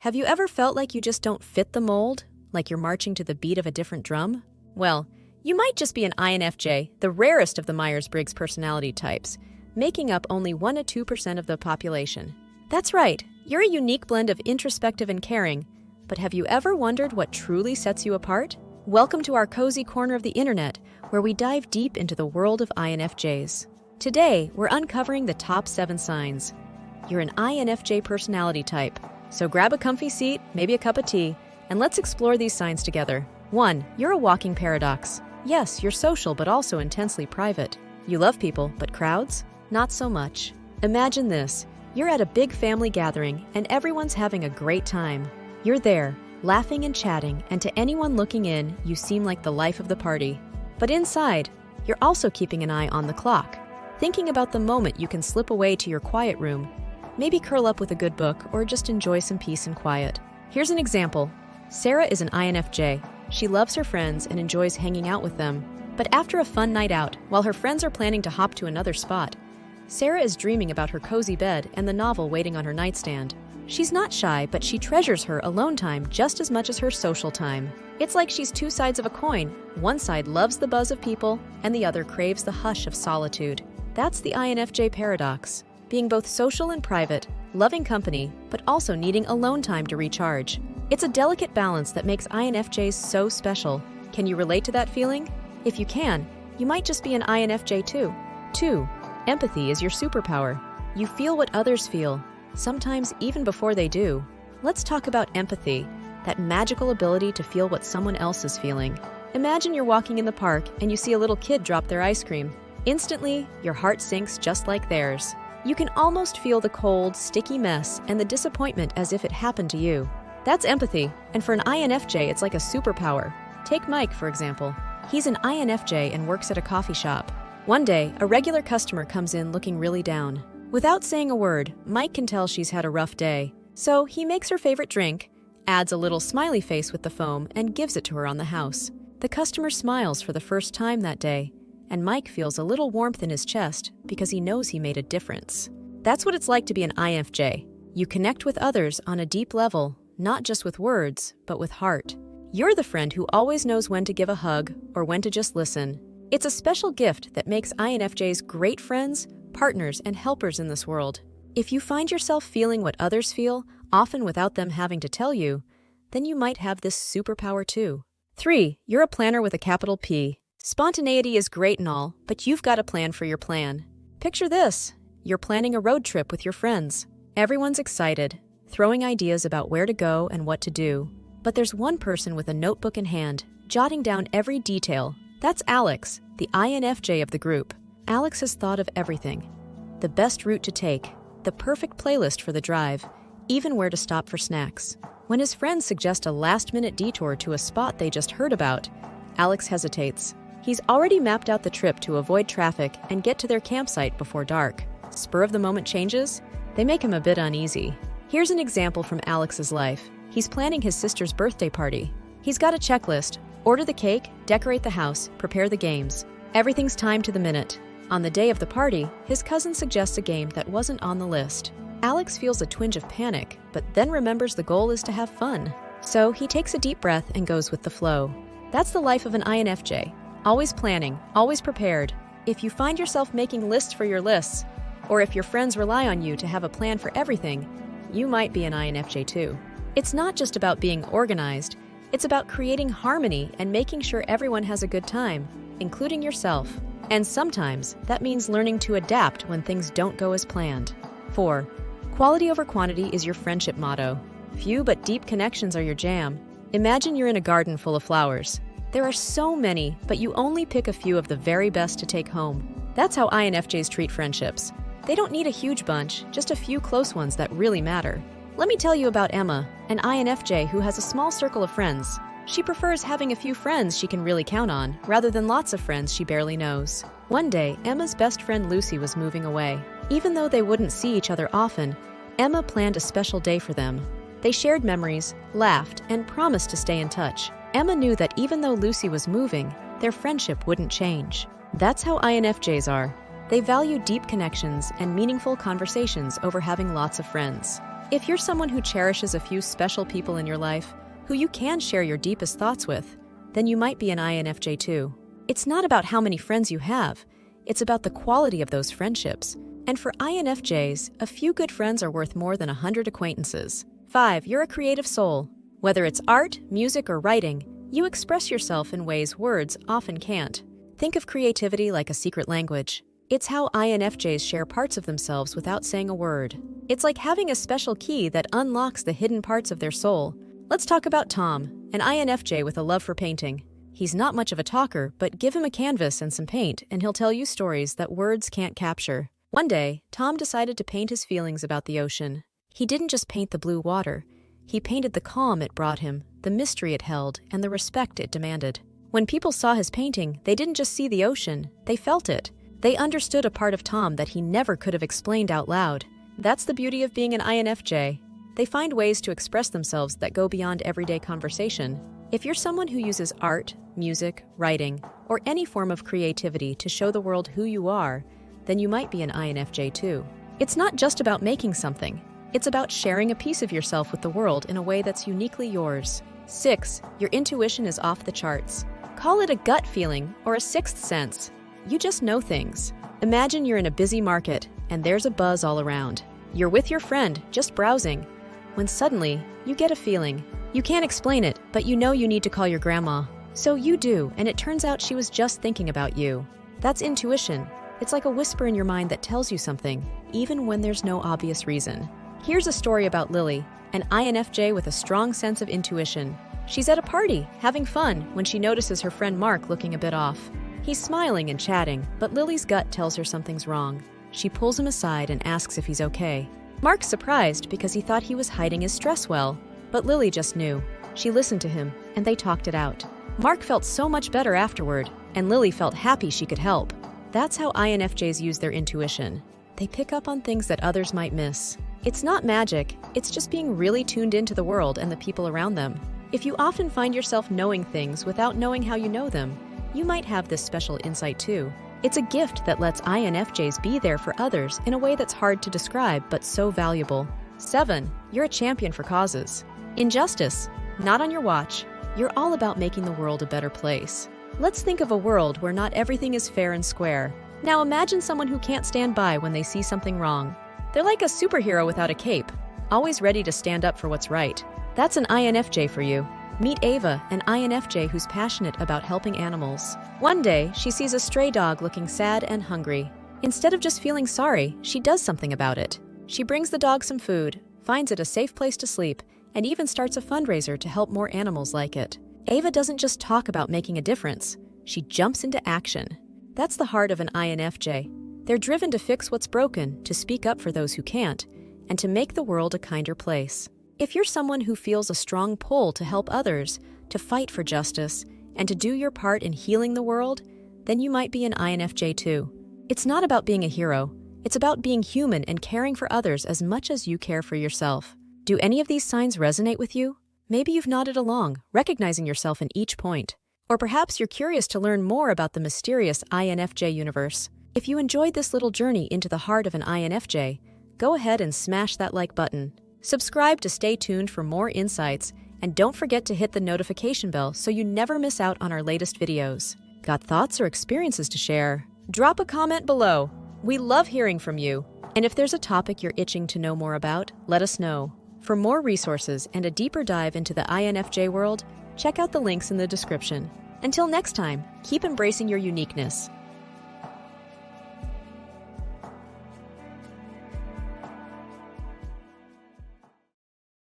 Have you ever felt like you just don't fit the mold? Like you're marching to the beat of a different drum? Well, you might just be an INFJ, the rarest of the Myers-Briggs personality types, making up only 1 to 2% of the population. That's right, you're a unique blend of introspective and caring, but have you ever wondered what truly sets you apart? Welcome to our cozy corner of the internet, where we dive deep into the world of INFJs. Today, we're uncovering the top 7 signs. You're an INFJ personality type, so grab a comfy seat, maybe a cup of tea, and let's explore these signs together. 1. You're a walking paradox. Yes, you're social but also intensely private. You love people, but crowds? Not so much. Imagine this. You're at a big family gathering, and everyone's having a great time. You're there, laughing and chatting, and to anyone looking in, you seem like the life of the party. But inside, you're also keeping an eye on the clock, thinking about the moment you can slip away to your quiet room, maybe curl up with a good book or just enjoy some peace and quiet. Here's an example. Sarah is an INFJ. She loves her friends and enjoys hanging out with them. But after a fun night out, while her friends are planning to hop to another spot, Sarah is dreaming about her cozy bed and the novel waiting on her nightstand. She's not shy, but she treasures her alone time just as much as her social time. It's like she's two sides of a coin. One side loves the buzz of people, and the other craves the hush of solitude. That's the INFJ paradox. Being both social and private, loving company, but also needing alone time to recharge. It's a delicate balance that makes INFJs so special. Can you relate to that feeling? If you can, you might just be an INFJ too. 2. Empathy is your superpower. You feel what others feel, sometimes even before they do. Let's talk about empathy, that magical ability to feel what someone else is feeling. Imagine you're walking in the park and you see a little kid drop their ice cream. Instantly, your heart sinks just like theirs. You can almost feel the cold, sticky mess and the disappointment as if it happened to you. That's empathy, and for an INFJ, it's like a superpower. Take Mike, for example. He's an INFJ and works at a coffee shop. One day, a regular customer comes in looking really down. Without saying a word, Mike can tell she's had a rough day. So he makes her favorite drink, adds a little smiley face with the foam, and gives it to her on the house. The customer smiles for the first time that day, and Mike feels a little warmth in his chest because he knows he made a difference. That's what it's like to be an INFJ. You connect with others on a deep level, not just with words, but with heart. You're the friend who always knows when to give a hug or when to just listen. It's a special gift that makes INFJs great friends, partners, and helpers in this world. If you find yourself feeling what others feel, often without them having to tell you, then you might have this superpower too. 3. You're a planner with a capital P. Spontaneity is great and all, but you've got a plan for your plan. Picture this. You're planning a road trip with your friends. Everyone's excited, throwing ideas about where to go and what to do. But there's one person with a notebook in hand, jotting down every detail. That's Alex, the INFJ of the group. Alex has thought of everything. The best route to take, the perfect playlist for the drive, even where to stop for snacks. When his friends suggest a last-minute detour to a spot they just heard about, Alex hesitates. He's already mapped out the trip to avoid traffic and get to their campsite before dark. Spur-of-the-moment changes? They make him a bit uneasy. Here's an example from Alex's life. He's planning his sister's birthday party. He's got a checklist. Order the cake, decorate the house, prepare the games. Everything's timed to the minute. On the day of the party, his cousin suggests a game that wasn't on the list. Alex feels a twinge of panic, but then remembers the goal is to have fun. So he takes a deep breath and goes with the flow. That's the life of an INFJ. Always planning, always prepared. If you find yourself making lists for your lists, or if your friends rely on you to have a plan for everything, you might be an INFJ too. It's not just about being organized, it's about creating harmony and making sure everyone has a good time, including yourself. And sometimes that means learning to adapt when things don't go as planned. 4. Quality over quantity is your friendship motto. Few but deep connections are your jam. Imagine you're in a garden full of flowers. There are so many, but you only pick a few of the very best to take home. That's how INFJs treat friendships. They don't need a huge bunch, just a few close ones that really matter. Let me tell you about Emma, an INFJ who has a small circle of friends. She prefers having a few friends she can really count on, rather than lots of friends she barely knows. One day, Emma's best friend Lucy was moving away. Even though they wouldn't see each other often, Emma planned a special day for them. They shared memories, laughed, and promised to stay in touch. Emma knew that even though Lucy was moving, their friendship wouldn't change. That's how INFJs are. They value deep connections and meaningful conversations over having lots of friends. If you're someone who cherishes a few special people in your life, who you can share your deepest thoughts with, then you might be an INFJ too. It's not about how many friends you have, it's about the quality of those friendships. And for INFJs, a few good friends are worth more than 100 acquaintances. 5. You're a creative soul. Whether it's art, music, or writing, you express yourself in ways words often can't. Think of creativity like a secret language. It's how INFJs share parts of themselves without saying a word. It's like having a special key that unlocks the hidden parts of their soul. Let's talk about Tom, an INFJ with a love for painting. He's not much of a talker, but give him a canvas and some paint, and he'll tell you stories that words can't capture. One day, Tom decided to paint his feelings about the ocean. He didn't just paint the blue water. He painted the calm it brought him, the mystery it held, and the respect it demanded. When people saw his painting, they didn't just see the ocean, they felt it. They understood a part of Tom that he never could have explained out loud. That's the beauty of being an INFJ. They find ways to express themselves that go beyond everyday conversation. If you're someone who uses art, music, writing, or any form of creativity to show the world who you are, then you might be an INFJ too. It's not just about making something. It's about sharing a piece of yourself with the world in a way that's uniquely yours. 6. Your intuition is off the charts. Call it a gut feeling or a sixth sense. You just know things. Imagine you're in a busy market and there's a buzz all around. You're with your friend, just browsing, when suddenly you get a feeling. You can't explain it, but you know you need to call your grandma. So you do, and it turns out she was just thinking about you. That's intuition. It's like a whisper in your mind that tells you something, even when there's no obvious reason. Here's a story about Lily, an INFJ with a strong sense of intuition. She's at a party, having fun, when she notices her friend Mark looking a bit off. He's smiling and chatting, but Lily's gut tells her something's wrong. She pulls him aside and asks if he's okay. Mark's surprised because he thought he was hiding his stress well, but Lily just knew. She listened to him, and they talked it out. Mark felt so much better afterward, and Lily felt happy she could help. That's how INFJs use their intuition. They pick up on things that others might miss. It's not magic, it's just being really tuned into the world and the people around them. If you often find yourself knowing things without knowing how you know them, you might have this special insight too. It's a gift that lets INFJs be there for others in a way that's hard to describe but so valuable. 7. You're a champion for causes. Injustice, not on your watch. You're all about making the world a better place. Let's think of a world where not everything is fair and square. Now imagine someone who can't stand by when they see something wrong. They're like a superhero without a cape, always ready to stand up for what's right. That's an INFJ for you. Meet Ava, an INFJ who's passionate about helping animals. One day, she sees a stray dog looking sad and hungry. Instead of just feeling sorry, she does something about it. She brings the dog some food, finds it a safe place to sleep, and even starts a fundraiser to help more animals like it. Ava doesn't just talk about making a difference, she jumps into action. That's the heart of an INFJ. They're driven to fix what's broken, to speak up for those who can't, and to make the world a kinder place. If you're someone who feels a strong pull to help others, to fight for justice, and to do your part in healing the world, then you might be an INFJ too. It's not about being a hero. It's about being human and caring for others as much as you care for yourself. Do any of these signs resonate with you? Maybe you've nodded along, recognizing yourself in each point. Or perhaps you're curious to learn more about the mysterious INFJ universe. If you enjoyed this little journey into the heart of an INFJ, go ahead and smash that like button. Subscribe to stay tuned for more insights, and don't forget to hit the notification bell so you never miss out on our latest videos. Got thoughts or experiences to share? Drop a comment below. We love hearing from you. And if there's a topic you're itching to know more about, let us know. For more resources and a deeper dive into the INFJ world, check out the links in the description. Until next time, keep embracing your uniqueness.